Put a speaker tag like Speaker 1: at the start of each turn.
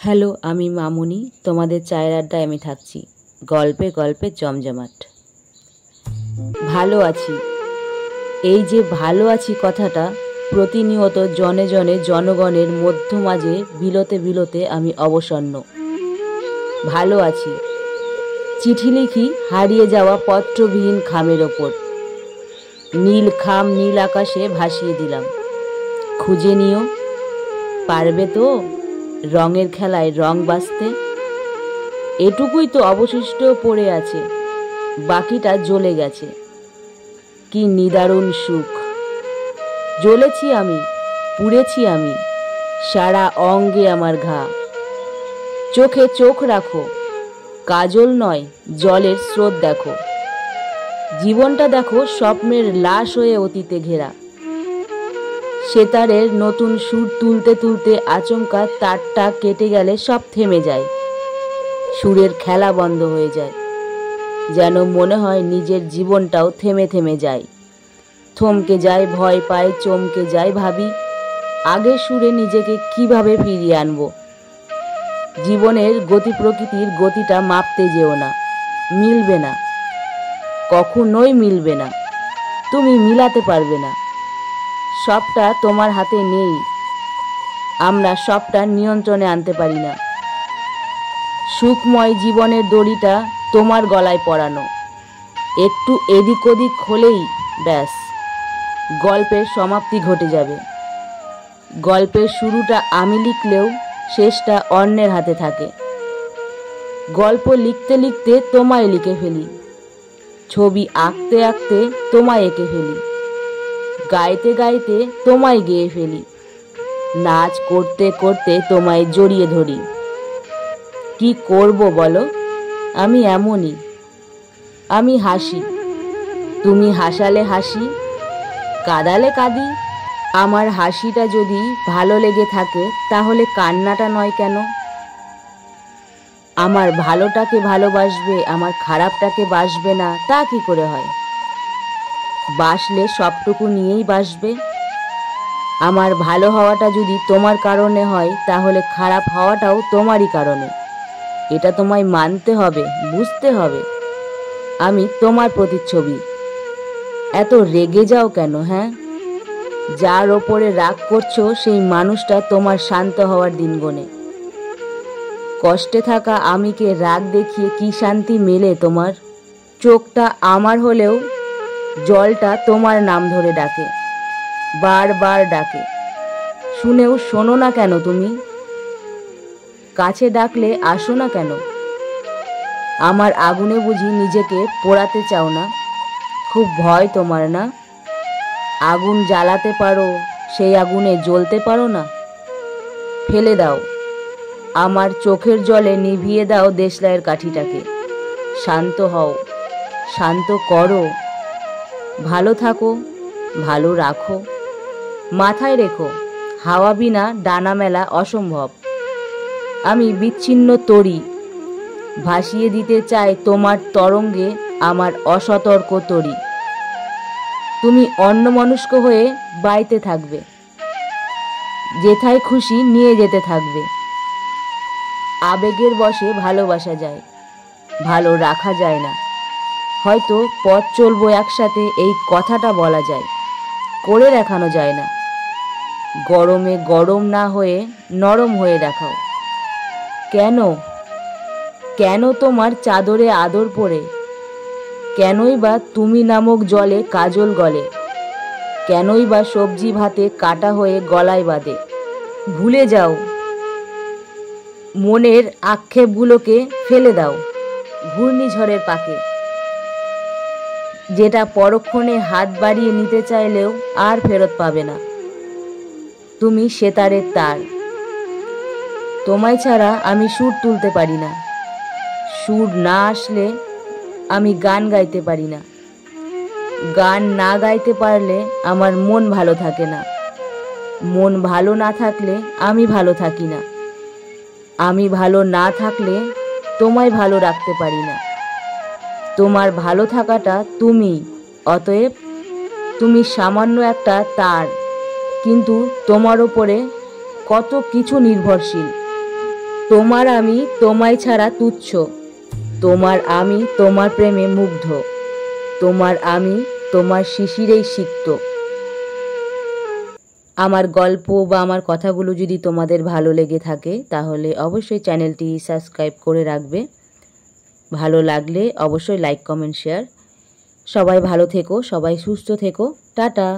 Speaker 1: Hello, আমি মামুনি। তোমাদের চায়ের আড্ডায় আমি থাকছি। গল্পে গল্পে জমজমাট। ভালো আছি, এই যে ভালো আছি কথাটা প্রতিনিয়ত জনে জনে জনগণের মধ্য মাঝে বিলোতে বিলোতে আমি অবসন্ন। ভালো আছি, চিঠি লিখি হারিয়ে যাওয়া পত্রবিহীন খামের ওপর। নীল খাম নীল আকাশে ভাসিয়ে দিলাম। খুঁজে নিও, পারবে তো রঙের খেলায় রং বাছতে? এটুকুই তো অবশিষ্ট পড়ে আছে, বাকিটা জ্বলে গেছে। কি নিদারুণ সুখ! জ্বলেছি আমি, পুড়েছি আমি, সারা অঙ্গে আমার ঘা। চোখে চোখ রাখো, কাজল নয় জলের স্রোত দেখো। জীবনটা দেখো স্বপ্নের লাশ হয়ে অতীতে ঘেরা। সেতারের নতুন সুর তুলতে তুলতে আচমকা তারটা কেটে গেলে সব থেমে যায়। সুরের খেলা বন্ধ হয়ে যায়, যেন মনে হয় নিজের জীবনটাও থেমে থেমে যায়। থমকে যায়, ভয় পায়, চমকে যায়, ভাবি আগের সুরে নিজেকে কিভাবে ফিরিয়ে আনব। জীবনের গতি প্রকৃতির গতিটা মাপতে যেও না, মিলবে না, কখনোই মিলবে না। তুমি মিলাতে পারবে না, সবটা তোমার হাতে নেই। আমরা সবটা নিয়ন্ত্রণে আনতে পারি না। সুখময় জীবনের দড়িটা তোমার গলায় পরানো, একটু এদিক ওদিক হলেই ব্যাস গল্পের সমাপ্তি ঘটে যাবে। গল্পের শুরুটা আমি লিখলেও শেষটা অন্যের হাতে থাকে। গল্প লিখতে লিখতে তোমায় লিখে ফেলি, ছবি আঁকতে আঁকতে তোমায় এঁকে ফেলি, গাইতে গাইতে তোমায় গেয়ে ফেলি, নাচ করতে করতে তোমায় জড়িয়ে ধরি। কি করব বলো, আমি এমনই। আমি হাসি, তুমি হাসালে হাসি, কাঁদালে কাঁদি। আমার হাসিটা যদি ভালো লেগে থাকে তাহলে কান্নাটা নয় কেন? আমার ভালোটাকে ভালোবাসবে, আমার খারাপটাকে বাসবে না, তা কি করে হয়? বাসলে সবটুকু নিয়েই বাসবে। আমার ভালো হওয়াটা যদি তোমার কারণে হয় তাহলে খারাপ হওয়াটাও তোমারই কারণে। এটা তোমায় মানতে হবে, বুঝতে হবে। আমি তোমার প্রতিচ্ছবি। এত রেগে যাও কেন? হ্যাঁ, যার ওপরে রাগ করছো সেই মানুষটা তোমার শান্ত হওয়ার দিন গোনে। কষ্টে থাকা আমিকে রাগ দেখিয়ে কি শান্তি মেলে তোমার? চোখটা আমার হলেও জলটা তোমার নাম ধরে ডাকে, বারবার ডাকে। শুনেও শোনো না কেন তুমি? কাছে ডাকলে আসো না কেন? আমার আগুনে বুঝি নিজেকে পোড়াতে চাও না? খুব ভয় তোমার না? আগুন জ্বালাতে পারো, সেই আগুনে জ্বলতে পারো না? ফেলে দাও, আমার চোখের জলে নিভিয়ে দাও দেশলাইয়ের কাঠিটাকে। শান্ত হও, শান্ত করো, ভালো থাকো, ভালো রাখো। মাথায় রেখো, হাওয়া বিনা ডানা মেলা অসম্ভব। আমি বিচ্ছিন্ন তরি, ভাসিয়ে দিতে চাই তোমার তরঙ্গে আমার অসতর্ক তরি। তুমি অন্যমনস্ক হয়ে বাইতে থাকবে, যেথায় খুশি নিয়ে যেতে থাকবে। আবেগের বশে ভালোবাসা যায়, ভালো রাখা যায় না। হয়তো পথ চলবো একসাথে এই কথাটা বলা যায়, করে দেখানো যায় না। গরমে গরম না হয়ে নরম হয়ে দেখাও। কেন? কেন তোমার চাদরে আদর পড়ে? কেনই বা তুমি নামক জলে কাজল গলে? কেনই বা সবজি ভাতে কাটা হয়ে গলায় বাঁধে? ভুলে যাও, মনের আক্ষেপগুলোকে ফেলে দাও ঘূর্ণিঝড়ের পাকে, যেটা পরক্ষণে হাত বাড়িয়ে নিতে চাইলেও আর ফেরত পাবে না। তুমি সেতারের তার, তোমায় ছাড়া আমি সুর তুলতে পারি না। সুর না আসলে আমি গান গাইতে পারি না। গান না গাইতে পারলে আমার মন ভালো থাকে না। মন ভালো না থাকলে আমি ভালো থাকি না। আমি ভালো না থাকলে তোমায় ভালো রাখতে পারি না। তোমার ভালো থাকাটা তুমি, অতএব তুমি সামান্য একটা তার, কিন্তু তোমার ওপরে কত কিছু নির্ভরশীল। তোমার আমি তোমায় ছাড়া তুচ্ছ, তোমার আমি তোমার প্রেমে মুগ্ধ, তোমার আমি তোমার শিশিরেই সিক্ত। আমার গল্প বা আমার কথাগুলো যদি তোমাদের ভালো লেগে থাকে তাহলে অবশ্যই চ্যানেলটি সাবস্ক্রাইব করে রাখবে। ভালো লাগলে অবশ্যই লাইক কমেন্ট শেয়ার। সবাই ভালো থেকো, সবাই সুস্থ থেকো। টাটা।